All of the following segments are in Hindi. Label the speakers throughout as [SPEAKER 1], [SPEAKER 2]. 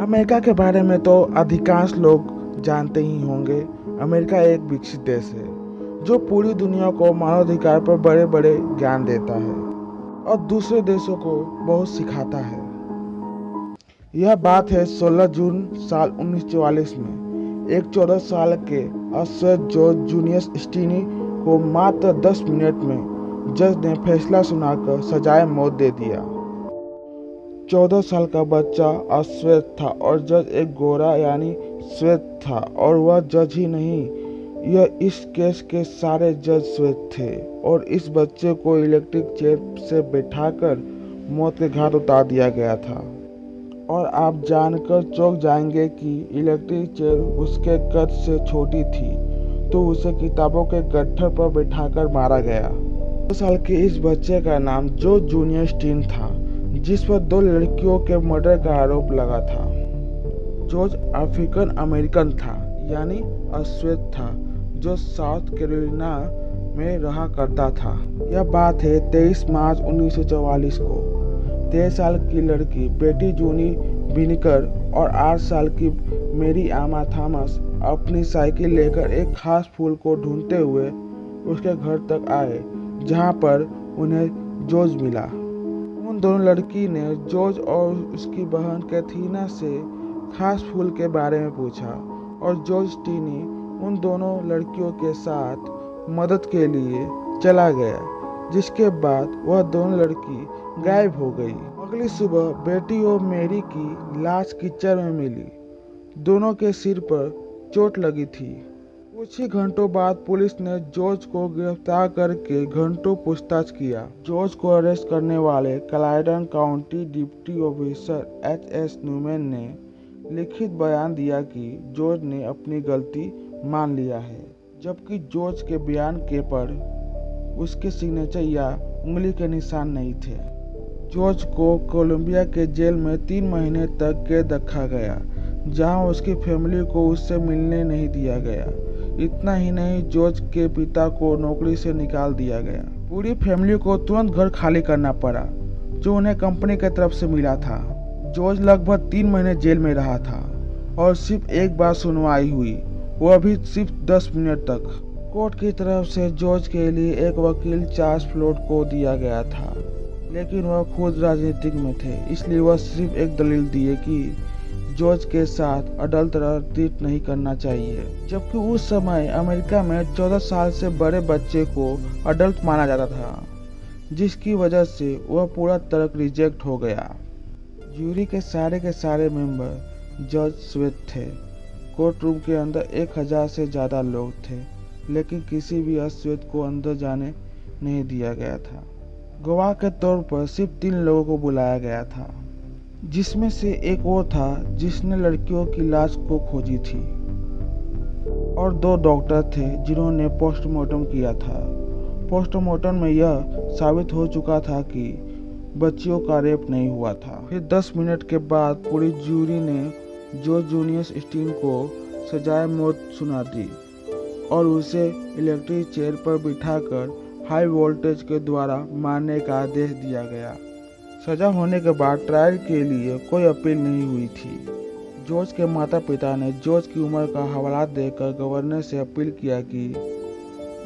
[SPEAKER 1] अमेरिका के बारे में तो अधिकांश लोग जानते ही होंगे। अमेरिका एक विकसित देश है जो पूरी दुनिया को मानवाधिकार पर बड़े बड़े ज्ञान देता है और दूसरे देशों को बहुत सिखाता है। यह बात है 16 जून साल 1944 में एक 14 साल के अश्वेत जॉर्ज जूनियस स्टीनी को मात्र 10 मिनट में जज ने फैसला सुनाकर सजाए मौत दे दिया। 14 साल का बच्चा अश्वेत था और जज एक गोरा यानी श्वेत था, और वह जज ही नहीं, यह इस केस के सारे जज श्वेत थे। और इस बच्चे को इलेक्ट्रिक चेयर से बैठाकर मौत के घाट उतार दिया गया था। और आप जानकर चौंक जाएंगे कि इलेक्ट्रिक चेयर उसके कद से छोटी थी, तो उसे किताबों के गट्ठर पर बैठाकर मारा गया। 2 साल के इस बच्चे का नाम जॉर्ज जूनियर स्टीन था, जिस पर 2 लड़कियों के मर्डर का आरोप लगा था। जॉर्ज अफ्रीकन अमेरिकन था, यानी अश्वेत था, जो साउथ कैरोलिना में रहा करता था। यह बात है 23 मार्च 1944 को। 23 साल की लड़की बेटी जूनी बिनकर और 8 साल की मेरी आमा थॉमस अपनी साइकिल लेकर एक खास फूल को ढूंढते हुए उसके घर तक आए, जहां पर उन्हें जॉर्ज मिला। उन दोनों लड़की ने जॉर्ज और उसकी बहन कैथरीना से खास फूल के बारे में पूछा और जॉर्ज स्टीनी उन दोनों लड़कियों के साथ मदद के लिए चला गया, जिसके बाद वह दोनों लड़की गायब हो गई। अगली सुबह बेटी और मेरी की लाश कीचड़ में मिली। दोनों के सिर पर चोट लगी थी। कुछ ही घंटों बाद पुलिस ने जॉर्ज को गिरफ्तार करके घंटों पूछताछ किया। जॉर्ज को अरेस्ट करने वाले Clayton county deputy officer H.S. Newman ने लिखित बयान दिया कि जॉर्ज ने अपनी गलती मान लिया है, जबकि जॉर्ज के बयान के पर उसके सिग्नेचर या उंगली के निशान नहीं थे। जॉर्ज को कोलंबिया के जेल में 3 महीने तक कैद रखा गया, जहां उसकी फैमिली को उससे मिलने नहीं दिया गया। इतना ही नहीं, जॉर्ज के पिता को नौकरी से निकाल दिया गया। पूरी फैमिली को तुरंत घर खाली करना पड़ा, जो उन्हें कंपनी की तरफ से मिला था। जॉर्ज लगभग 3 महीने जेल में रहा था और सिर्फ एक बार सुनवाई हुई, वह भी सिर्फ 10 मिनट तक। कोर्ट की तरफ से जॉर्ज के लिए एक वकील चार्ल्स फ्लोड को दिया गया था, लेकिन वह खुद राजनीतिक में थे, इसलिए वह सिर्फ एक दलील दिए कि जॉर्ज के साथ अडल्ट ट्रीट नहीं करना चाहिए, जबकि उस समय अमेरिका में 14 साल से बड़े बच्चे को अडल्ट माना जाता था, जिसकी वजह से वह पूरा तर्क रिजेक्ट हो गया। जूरी के सारे मेंबर जज श्वेत थे। कोर्ट रूम के अंदर 1000 से ज़्यादा लोग थे, लेकिन किसी भी अश्वेत को अंदर जाने नहीं दिया गया था। गवाह के तौर पर सिर्फ 3 लोगों को बुलाया गया था, जिसमें से एक वो था जिसने लड़कियों की लाश को खोजी थी, और 2 डॉक्टर थे जिन्होंने पोस्टमार्टम किया था। पोस्टमार्टम में यह साबित हो चुका था कि बच्चियों का रेप नहीं हुआ था। फिर 10 मिनट के बाद पूरी जूरी ने जॉर्ज जूनियर स्टीन को सजाए मौत सुना दी और उसे इलेक्ट्रिक चेयर पर बिठाकर हाई वोल्टेज के द्वारा मारने का आदेश दिया गया। सजा होने के बाद ट्रायल के लिए कोई अपील नहीं हुई थी। जॉर्ज के माता पिता ने जॉर्ज की उम्र का हवाला देकर गवर्नर से अपील किया कि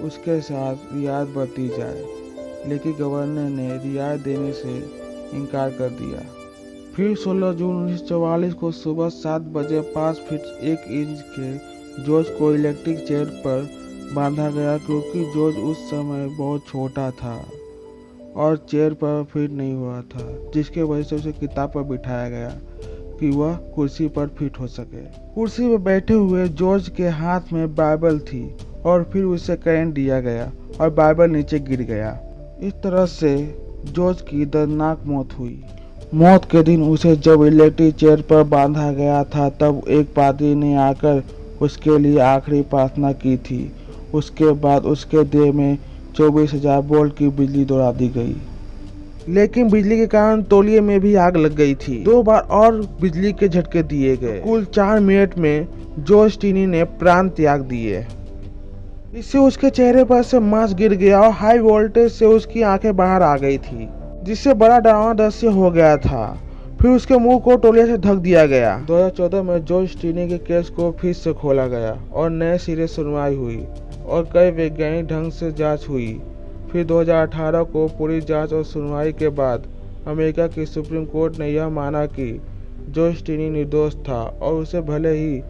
[SPEAKER 1] उसके साथ रियायत बरती जाए, लेकिन गवर्नर ने रियायत देने से इनकार कर दिया। फिर 16 जून 1944 को सुबह 7 बजे 5 फीट 1 इंच के जॉर्ज को इलेक्ट्रिक चेयर पर बांधा गया, क्योंकि जॉर्ज उस समय बहुत छोटा था और चेयर पर फिट नहीं हुआ था, जिसके वजह से उसे किताब पर बिठाया गया कि वह कुर्सी पर फिट हो सके। कुर्सी पर बैठे हुए जॉर्ज के हाथ में बाइबल थी और फिर उसे करंट दिया गया और बाइबल नीचे गिर गया। इस तरह से जॉर्ज की दर्दनाक मौत हुई। मौत के दिन उसे जब इलेक्ट्रिक चेयर पर बांधा गया था, तब एक पादरी ने आकर उसके लिए आखिरी प्रार्थना की थी। उसके बाद उसके देह में 24,000 वोल्ट की बिजली दौड़ा दी गई, लेकिन बिजली के कारण तौलिए में भी आग लग गई थी। 2 बार और बिजली के झटके दिए गए। कुल 4 मिनट में जॉर्ज स्टीनी ने प्राण त्याग दिए। इससे उसके चेहरे पर से मांस गिर गया और हाई वोल्टेज से उसकी आंखें बाहर आ गई थी, जिससे बड़ा डरावना दृश्य हो गया था। फिर उसके मुंह को तौलिया से ढक दिया गया। 2014 में जॉर्ज स्टीनी के केस को फिर से खोला गया और नए सिरे सुनवाई हुई और कई वैज्ञानिक ढंग से जांच हुई। फिर 2018 को पूरी जांच और सुनवाई के बाद अमेरिका की सुप्रीम कोर्ट ने यह माना कि जॉर्ज स्टीनी निर्दोष था और उसे भले ही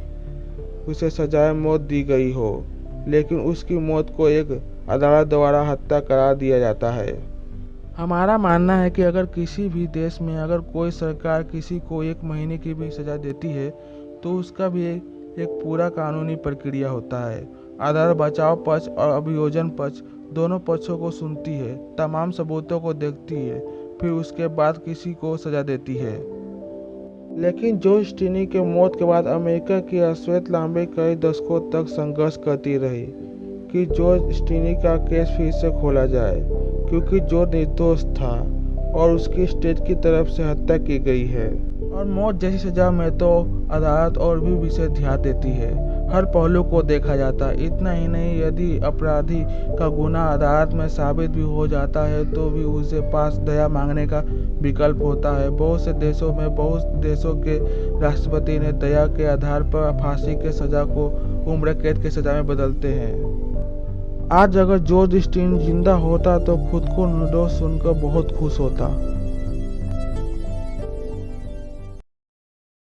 [SPEAKER 1] उसे सजाए मौत दी गई हो, लेकिन उसकी मौत को एक अदालत द्वारा हत्या करार दिया जाता है। हमारा मानना है कि अगर किसी भी देश में अगर कोई सरकार किसी को 1 महीने की भी सजा देती है तो उसका भी एक पूरा कानूनी प्रक्रिया होता है। अदालत बचाव पक्ष और अभियोजन पक्ष दोनों पक्षों को सुनती है, तमाम सबूतों को देखती है, फिर उसके बाद किसी को सजा देती है। लेकिन जॉर्ज स्टीनी के मौत के बाद अमेरिका की अश्वेत लंबे कई दशकों तक संघर्ष करती रही कि जॉर्ज स्टीनी का केस फिर से खोला जाए, क्योंकि जो निर्दोष था और उसकी स्टेट की तरफ से हत्या की गई है। और मौत जैसी सजा में तो अदालत और भी विशेष ध्यान देती है, हर पहलू को देखा जाता है। इतना ही नहीं, यदि अपराधी का गुनाह अदालत में साबित भी हो जाता है तो भी उसके पास दया मांगने का विकल्प होता है। बहुत देशों के राष्ट्रपति ने दया के आधार पर फांसी के सजा को उम्र कैद की सजा में बदलते हैं। आज अगर जॉर्ज स्टीनी जिंदा होता तो खुद को निर्दोष सुनकर बहुत खुश होता।